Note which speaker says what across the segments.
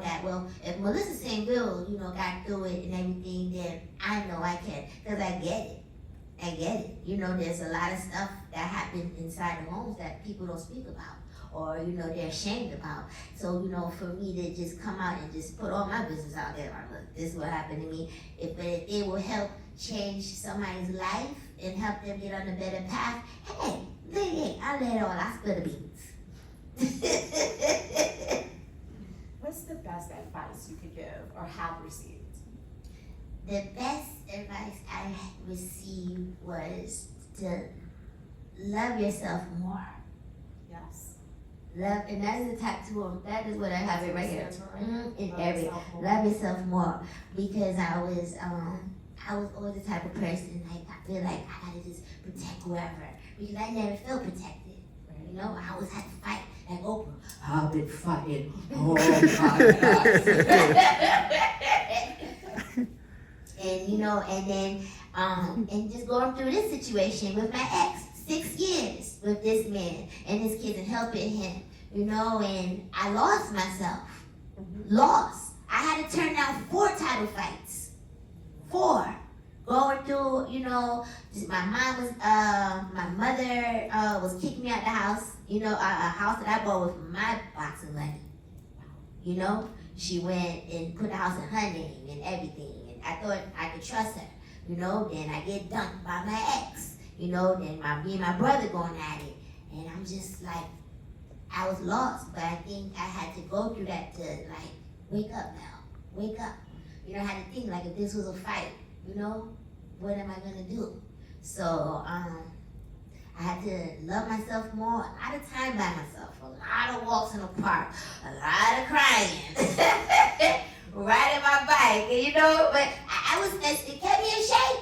Speaker 1: that, well, if Melissa St-vil, got through it and everything, then I know I can, because I get it. I get it. There's a lot of stuff that happens inside the homes that people don't speak about, or, they're ashamed about. So, for me to just come out and just put all my business out there, like, look, this is what happened to me. If it will help change somebody's life and help them get on a better path, hey, I let it all, I spill the beans.
Speaker 2: What's the best advice you could give or have received?
Speaker 1: The best advice I received was to love yourself more.
Speaker 2: Yes.
Speaker 1: Love, and that is a tattoo. That is what I have it right here. Love yourself more, because I was always the type of person, like, I feel like I gotta just protect whoever, because I never felt protected. I always had to fight, like Oprah. I've been fighting. Oh my God. And then and just going through this situation with my ex, 6 years with this man and his kids and helping him, and I lost myself. Lost. I had to turn down 4 title fights. 4. Going through, my mom was, my mother was kicking me out the house, a house that I bought with my box of money. She went and put the house in her name and everything, and I thought I could trust her, then I get dumped by my ex, then me and my brother going at it, and I'm just like, I was lost, but I think I had to go through that to, like, wake up now, wake up. I had to think, like, if this was a fight, what am I gonna do? So, I had to love myself more, a lot of time by myself, a lot of walks in the park, a lot of crying, riding my bike, but I was, it kept me in shape.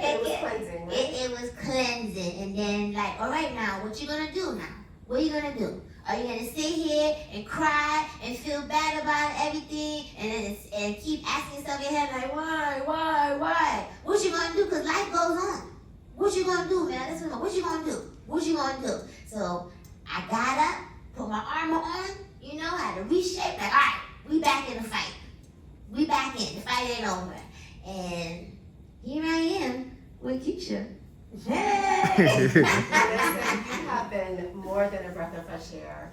Speaker 2: It was cleansing, right?
Speaker 1: It was cleansing, and then, like, all right, now, what you gonna do now? What are you gonna do? Are you gonna sit here and cry and feel bad about everything and keep asking yourself in your head, like, why? What you gonna do? Because life goes on. What you gonna do, man? Listen, what you gonna do? What you gonna do? So I got up, put my armor on, had to reshape, like, all right, we back in the fight. We back in. The fight ain't over. And here I am with Keisha. Hey!
Speaker 2: Listen, you have been more than a breath of fresh air.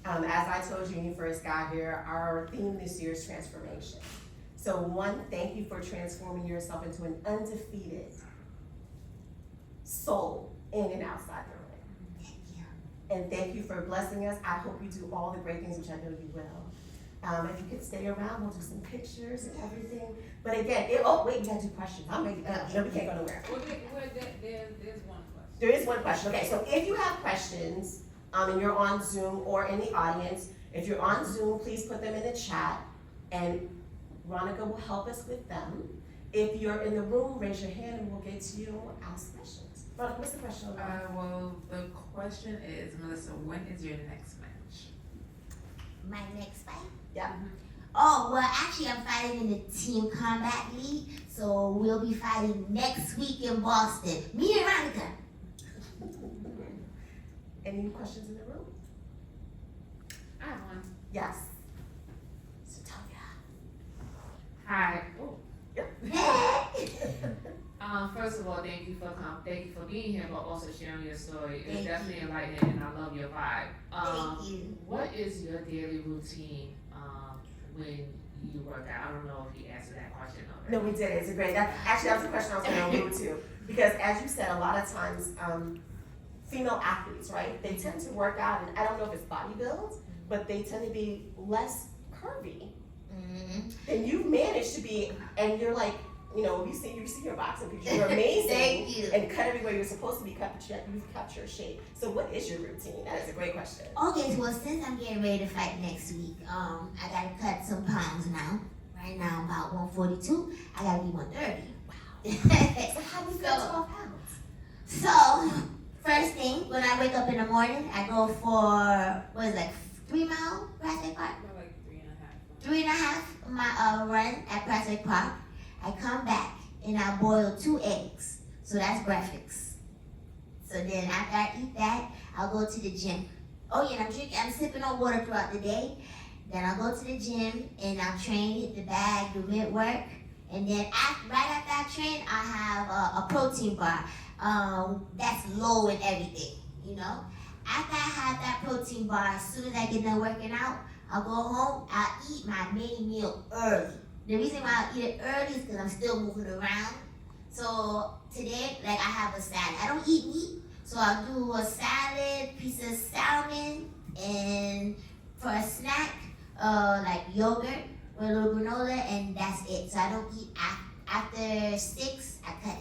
Speaker 2: As I told you when you first got here, our theme this year is transformation. So one, thank you for transforming yourself into an undefeated soul in and outside the ring.
Speaker 1: Thank you.
Speaker 2: And thank you for blessing us. I hope you do all the great things, which I know you will. If you could stay around, we'll do some pictures and everything. But again, we gotta do questions. I'm ready. No, we can't go nowhere.
Speaker 3: Well, there's one question.
Speaker 2: There is one question. Okay, so if you have questions, and you're on Zoom or in the audience, if you're on Zoom, please put them in the chat, and Veronica will help us with them. If you're in the room, raise your hand and we'll get to you and we'll ask questions. Veronica, what's the question?
Speaker 3: Well, the question is, Melissa, when is your next match?
Speaker 1: My next fight?
Speaker 2: Yeah.
Speaker 1: Oh, well, actually, I'm fighting in the Team Combat League, so we'll be fighting next week in Boston. Me and Veronica.
Speaker 2: Any questions in the room?
Speaker 3: I have one.
Speaker 2: Yes. Satoya.
Speaker 3: Hi. Oh.
Speaker 1: Hey!
Speaker 3: First of all, thank you for being here, but also sharing your story. It's
Speaker 1: Thank
Speaker 3: definitely
Speaker 1: you.
Speaker 3: enlightening, and I love your vibe.
Speaker 1: Thank you.
Speaker 3: What is your daily routine when you work out? I don't know if you answered that question already.
Speaker 2: No, we did. It's a great. That was a question I was going to allude to, because as you said, a lot of times, female athletes, right? They tend to work out, and I don't know if it's body build, but they tend to be less curvy.
Speaker 1: Mm-hmm.
Speaker 2: And you've managed to be, and you're like, you see your boxing picture. You're amazing.
Speaker 1: Thank you.
Speaker 2: And cut everywhere you're supposed to be cut, but you've kept your shape. So what is your routine? That is a great question.
Speaker 1: Okay, well, since I'm getting ready to fight next week, I gotta cut some pounds now. Right now, I'm about 142. I gotta be 130. Wow.
Speaker 2: So how do you cut 12 pounds?
Speaker 1: So, first thing, when I wake up in the morning, I go for, 3 mile Prospect Park?
Speaker 3: About like 3.5.
Speaker 1: 3.5 mile run at Prospect Park. I come back and I boil 2 eggs. So that's breakfast. So then after I eat that, I'll go to the gym. Oh yeah, and I'm sipping on water throughout the day. Then I'll go to the gym and I'll train, hit the bag, do mid work. And then right after I train, I have a protein bar that's low in everything, you know. After I have that protein bar, as soon as I get done working out, I'll go home, I'll eat my main meal early. The reason why I eat it early is because I'm still moving around. So today, like I have a salad. I don't eat meat, so I'll do a salad, piece of salmon, and for a snack, like yogurt with a little granola, and that's it. So I don't eat after 6. I cut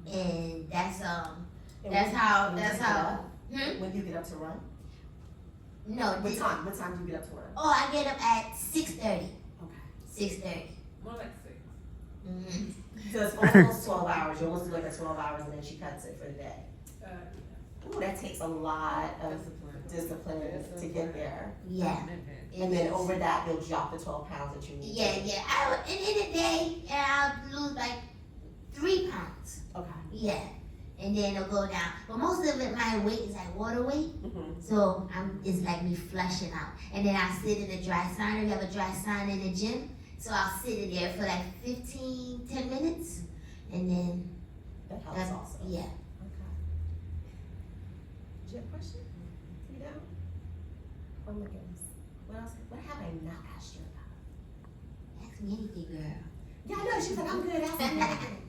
Speaker 1: it, and that's how.
Speaker 2: When do you get up to run?
Speaker 1: No.
Speaker 2: What time do you get up to run?
Speaker 1: Oh, I get up at 6:30.
Speaker 2: Okay.
Speaker 1: 6:30.
Speaker 3: More like 6.
Speaker 1: Mm-hmm.
Speaker 2: So it's almost 12 hours. You almost do like a 12 hours and then she cuts it for the day. Ooh, that takes a lot of discipline to get there.
Speaker 1: Yeah.
Speaker 2: And then over that, you'll drop the 12 pounds that you need.
Speaker 1: Yeah. In a day, I'll lose like 3 pounds.
Speaker 2: Okay.
Speaker 1: Yeah. And then it'll go down. But most of it, my weight is like water weight.
Speaker 2: Mm-hmm.
Speaker 1: So it's like me flushing out. And then I sit in a dry sauna. We have a dry sauna in the gym. So I'll sit in there for like 10 minutes. And then
Speaker 2: That helps also.
Speaker 1: Yeah.
Speaker 2: Okay. Do you have a question? You know? Oh my goodness. What else? What have I not asked you about?
Speaker 1: Ask me anything, girl.
Speaker 2: Yeah, I know. She's like, I'm good. Ask me anything.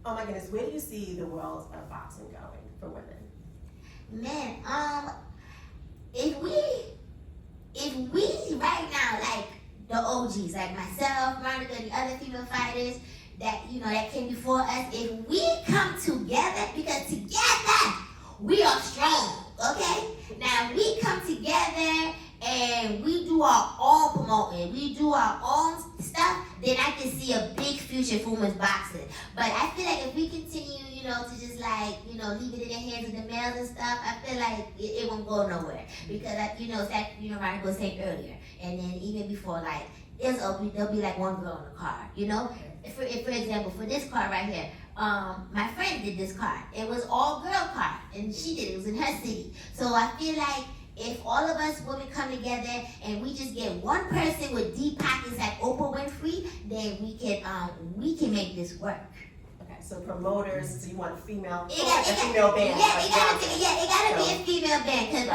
Speaker 2: Oh my goodness. Where do you see the world of boxing going for women?
Speaker 1: Man, if we right now, like the OGs, like myself, Monica, the other female fighters that that came before us, if we come together, because together we are strong, okay? Now we come together and we do our own promoting, we do our own stuff, then I can see a big future for women's boxing. But I feel like if we continue, to just like, leave it in the hands of the males and stuff, I feel like it won't go nowhere. Because, it's like, Ryan was saying earlier, and then even before, like, there'll be like one girl in the car, For example, for this car right here, my friend did this car. It was all girl car, and she did it. It was in her city. So I feel like if all of us women come together and we just get one person with deep pockets like Oprah Winfrey, then we can make this work.
Speaker 2: Okay, so promoters, so you want a female,
Speaker 1: female
Speaker 2: band.
Speaker 1: It gotta be a female band, because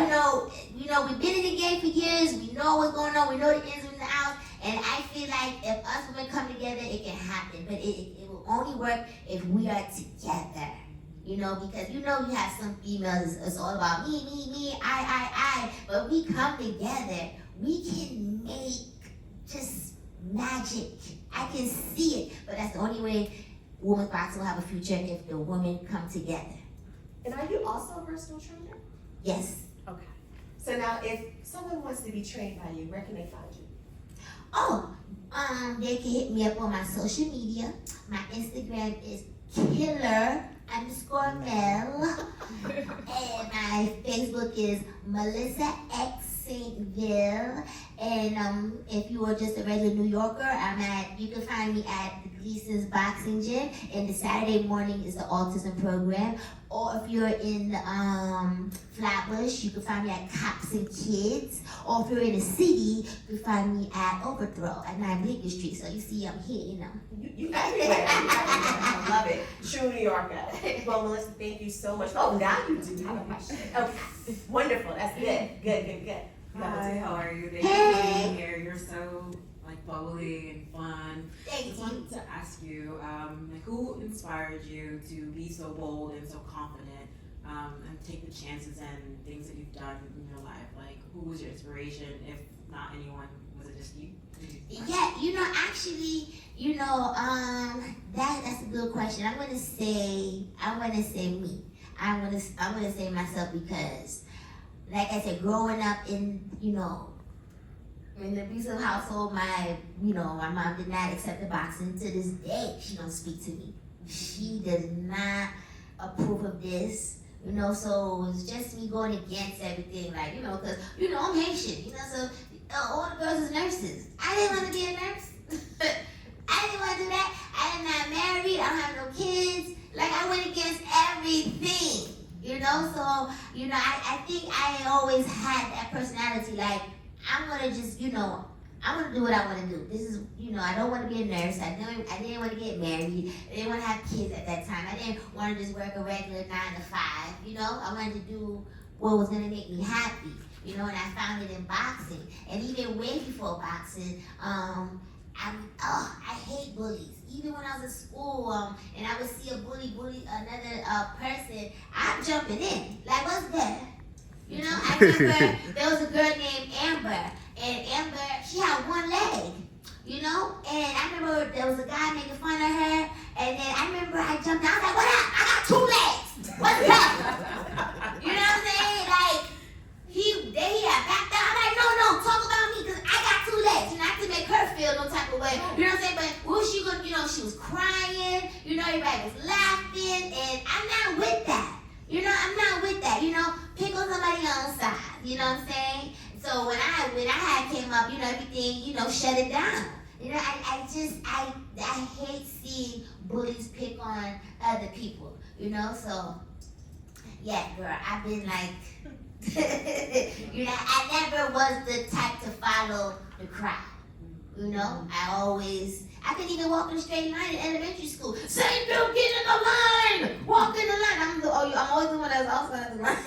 Speaker 1: we've been in the game for years. We know what's going on. We know the ins and the outs. And I feel like if us women come together, it can happen. But it will only work if we are together. Because you have some females, it's all about me, I. But we come together, we can make just magic. I can see it. But that's the only way women's boxing will have a future, if the women come together.
Speaker 2: And are you also a personal trainer?
Speaker 1: Yes.
Speaker 2: Okay. So now if someone wants to be trained by you, where can they find you?
Speaker 1: Oh, they can hit me up on my social media. My Instagram is killer_Mel. And my Facebook is Melissa X St-vil. And if you are just a regular New Yorker, you can find me at the Gleason's Boxing Gym. And the Saturday morning is the autism program. Or if you're in Flatbush, you can find me at Cops and Kids. Or if you're in the city, you can find me at Overthrow at 9 Bleecker Street. So you see, I'm here,
Speaker 2: You everywhere. I love it. True New Yorker. Well, Melissa, thank you so much. Oh, now you do have a question. Okay. Wonderful. That's good. Good.
Speaker 4: Hi, how are you? Thank you for being here. You're so bubbly and fun.
Speaker 1: Thank
Speaker 4: I just
Speaker 1: you.
Speaker 4: wanted to ask you, who inspired you to be so bold and so confident, and take the chances and things that you've done in your life? Like, who was your inspiration? If not anyone, was it just you?
Speaker 1: Yeah, actually, that's a good question. I'm gonna say me. I'm gonna say myself, because, like I said, growing up in in the abusive household, my mom did not accept the boxing. To this day, she don't speak to me. She does not approve of this. So it's just me going against everything, because I'm Haitian, so all the girls is nurses. I didn't want to be a nurse. I didn't want to do that. I am not married. I don't have no kids. I went against everything, So I think I always had that personality. I'm gonna just, I'm gonna do what I wanna do. This is, I don't wanna be a nurse. I didn't wanna get married. I didn't wanna have kids at that time. I didn't wanna just work a regular 9 to 5, I wanted to do what was gonna make me happy, and I found it in boxing. And even way before boxing, I hate bullies. Even when I was in school, and I would see a bully another person, I'm jumping in. Like, what's that? I remember there was a girl named Amber, and Amber, she had one leg, and I remember there was a guy making fun of her, and then I remember I jumped down, I was like, what up? I got 2 legs. What's up? You know what I'm saying? Like, he had backed out. I'm like, no, talk about me, because I got 2 legs. Not to make her feel no type of way. You know what I'm saying? But what was she going to, she was crying. Everybody was laughing. And I'm not with that. I'm not with that. Pick on somebody else's side. You know what I'm saying? So when I had came up, everything, shut it down. I hate seeing bullies pick on other people. So yeah, girl, I've been like, I never was the type to follow the crowd. I couldn't even walk in a straight line in elementary school. St-vil, get in the line! Walk in the line. I'm always the one that's outside the line.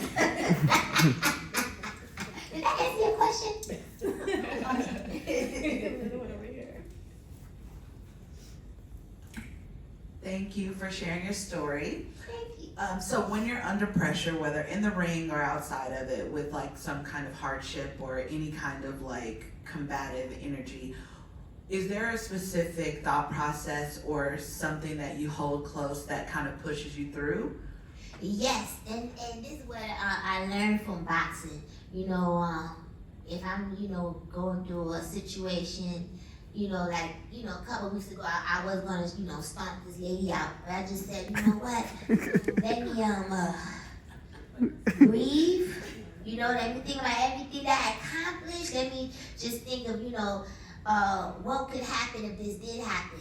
Speaker 1: Did that answer your question?
Speaker 5: Thank you for sharing your story.
Speaker 1: Thank you.
Speaker 5: So when you're under pressure, whether in the ring or outside of it, with like some kind of hardship or any kind of like combative energy, is there a specific thought process or something that you hold close that kind of pushes you through?
Speaker 1: Yes, and this is what I learned from boxing. If I'm, going through a situation, a couple weeks ago, I was gonna, stomp this lady out. But I just said, you know what? Let me, breathe. Let me think about everything that I accomplished. Let me just think of, what could happen if this did happen,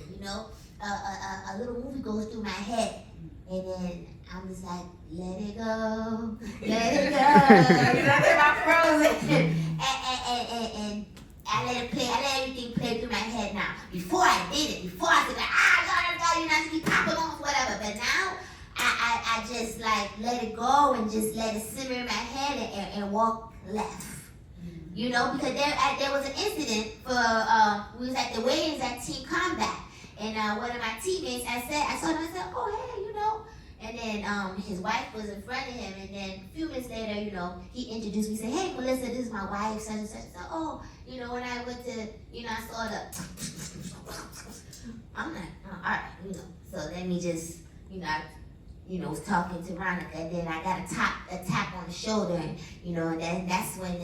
Speaker 1: a little movie goes through my head. And then I'm just like, let it go, let it go. That's my frozen. And I let it play, I let everything play through my head now. Before I did it, before I said, you're not to be popping off, whatever. But now, I just like let it go and just let it simmer in my head and walk left. Because there was an incident we was at the weigh-ins at Team Combat. And one of my teammates, I saw him, I said, oh, hey, And then his wife was in front of him, and then a few minutes later, he introduced me, said, hey, Melissa, this is my wife, such and such. I said, oh, when I went to, I saw the, I'm like, oh, all right, So let me just, I was talking to Veronica, and then I got a tap on the shoulder, and, and then that's when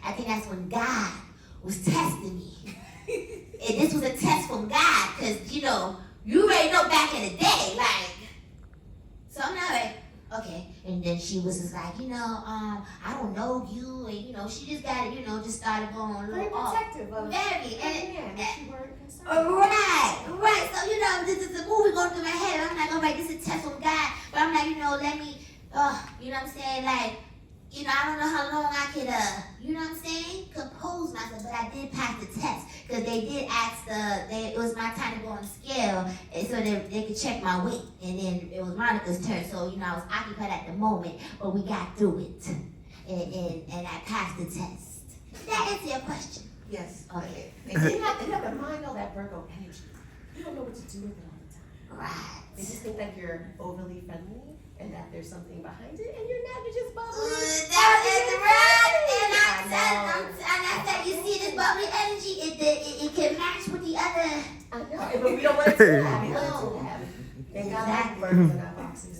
Speaker 1: I think that's when God was testing me. And this was a test from God, because, you already know back in the day, like, so I'm not like, okay. And then she was just like, I don't know you, and, she just got it, just started going a little
Speaker 2: Very
Speaker 1: off.
Speaker 2: protective of
Speaker 1: Very.
Speaker 2: and she weren't concerned.
Speaker 1: Right. So, this is a movie going through my head. I'm like, all right, this is a test from God. But I'm like, let me, you know what I'm saying? Like, I don't know how long I could, you know what I'm saying? Compose myself, but I did pass the test. Because they did ask it was my time to go on the scale, and so they could check my weight. And then it was Monica's turn, so, I was occupied at the moment, but we got through it. And I passed the test. Did that answer your question?
Speaker 5: Yes.
Speaker 1: Okay.
Speaker 2: You have to mind all that Virgo energy. You don't know what to do with it all the time.
Speaker 1: Right.
Speaker 2: They just think that you're overly friendly and that there's something behind it, and you're not, you're just bubbly.
Speaker 1: That is right. And I said, you see this bubbly energy, it can match with the other.
Speaker 2: I know, but we don't want it to happen. We don't want it to happen. Thank God
Speaker 1: Exactly.
Speaker 2: Virgos are not boxes.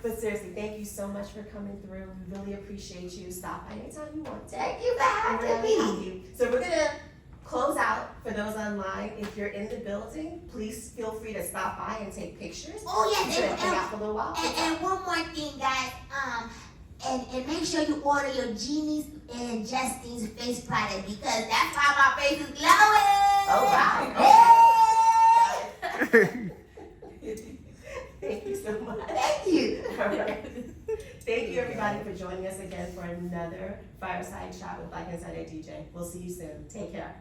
Speaker 2: But seriously, thank you so much for coming through. We really appreciate you. Stop by anytime you want to.
Speaker 1: Thank you for
Speaker 2: And we're
Speaker 1: having
Speaker 2: gonna
Speaker 1: me.
Speaker 2: leave you. So we're gonna close out for those online. If you're in the building, please feel free to stop by and take pictures.
Speaker 1: Oh, yes.
Speaker 2: We're gonna hang out for a little while.
Speaker 1: And one more thing, guys. And make sure you order your Jeannie's and Justine's face product, because that's why my face is glowing.
Speaker 2: Oh, wow.
Speaker 1: Hey.
Speaker 2: Thank you so much.
Speaker 1: Thank you.
Speaker 2: All right. Thank you, everybody, for joining us again for another Fireside Chat with Black Insider DJ. We'll see you soon. Take care.